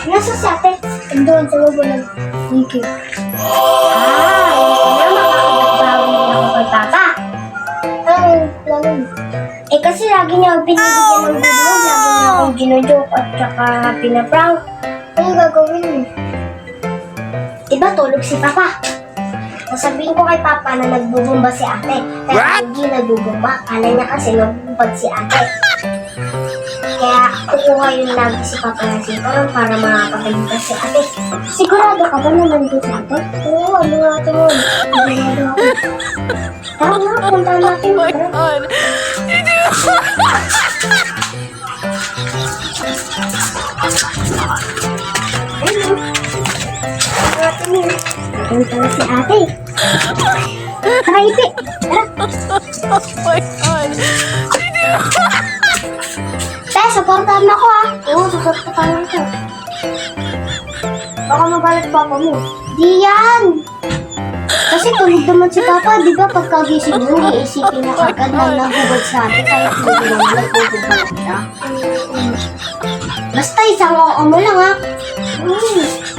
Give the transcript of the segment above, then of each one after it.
Nasa si ate? Doon sa baba ng wiki. Wala makakapagbawi na ako kay Papa. Lalo mo. Eh kasi lagi niya ako binibigyan ng bubog, lagi niya akong ginojoke at saka pinaprank. Ano gagawin mo? Diba tulog si Papa? Sasabihin ko kay Papa na nagbubumba si ate. Kaya hindi nagbubumba. Kala niya kasi nagbubad si ate. Kaya kukuha yun lagi si Papa na sitaran para makakapagalitas si ate. Sigurado ka ba na nandun si ate? Oo, ano natin mo? Sigurado ako. Tara nga, punta natin. Oh my Tara. God. Ayun. Tara natin yun. Punta na si ate. Tara, Ipi. Tara. Oh my God. Te, supportahan mo ako ah. Oo, supportahan ko. Baka magalit Papa mo. Di yan. Kasi tulog naman si Papa, di ba pagkagising mo, iisipin na agad na nahubad sa atin kahit hindi naman nagpupubad siya. Basta isang oo mo lang ha.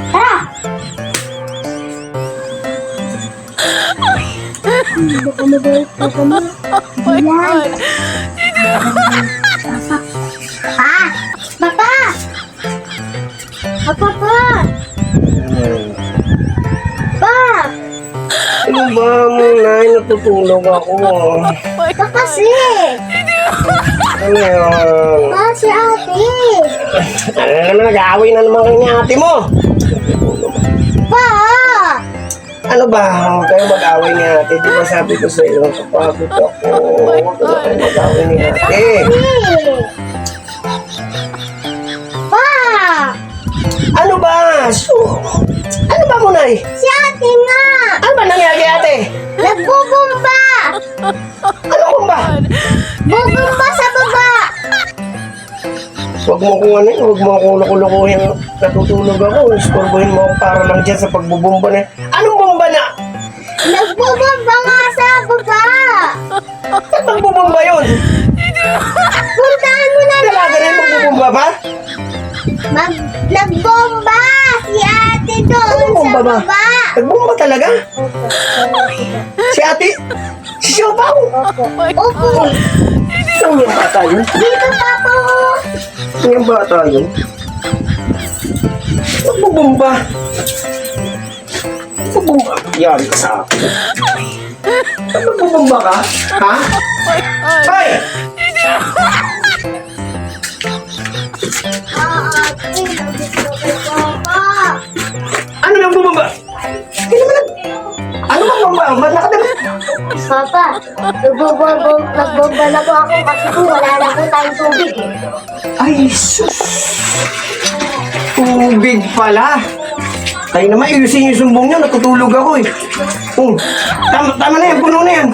Tara! Baka magalit Papa mo. Oh my God. Pa! Papa! Papa! Pa! Ano ba muna? Natutulog ako. Oh my Pa kasi! Ano yun? Pa, si ate! Ano naman nag-aaway na naman kayo ni ate mo? Pa! Ano ba? Huwag kayo mag-aaway ni ate. Di ba sabi ko sa iyo, kapagod ako. Huwag kayo mag-aaway ni ate. Pa! Ano ba? Ano ba muna eh? Si ate nga! Ano ba nangyari kay ate? Nagbubumba! Ano kung ba? Bubumba sa baba! Huwag mo kung ano eh. Huwag mo kung lukulukuhin. Natutulog ako. Istorbohin mo ako para lang dyan sa pagbubumba na. Anong bomba na? Nagbubumba nga sa baba! Saan pagbubumba yun? Puntahan mo na Talaga na yung pagbubumba pa? Nagbomba! Si ate doon Anong sa bomba ba? baba! Nagbumba talaga? Si ate? Si Siopaw? Opo! Saan yung bata yun? Dito Papa ko! Saan yung bata yun? Nagbubumba. Nagbubumba. Yari ka sa akin. Nagbubumba ka? Ha? Hoy! Ate, nandito ko Papa! Ano nagbubumba? Hindi naman ano bang bomba? Ba't nakadami? Papa, nagbomba na po ako kasi po wala na po tayong tubig eh. Ay, sus! Tubig pala! Tayo naman, ayusin yung sumbong niyo. Natutulog ako eh. Tama na yan, puno na yan.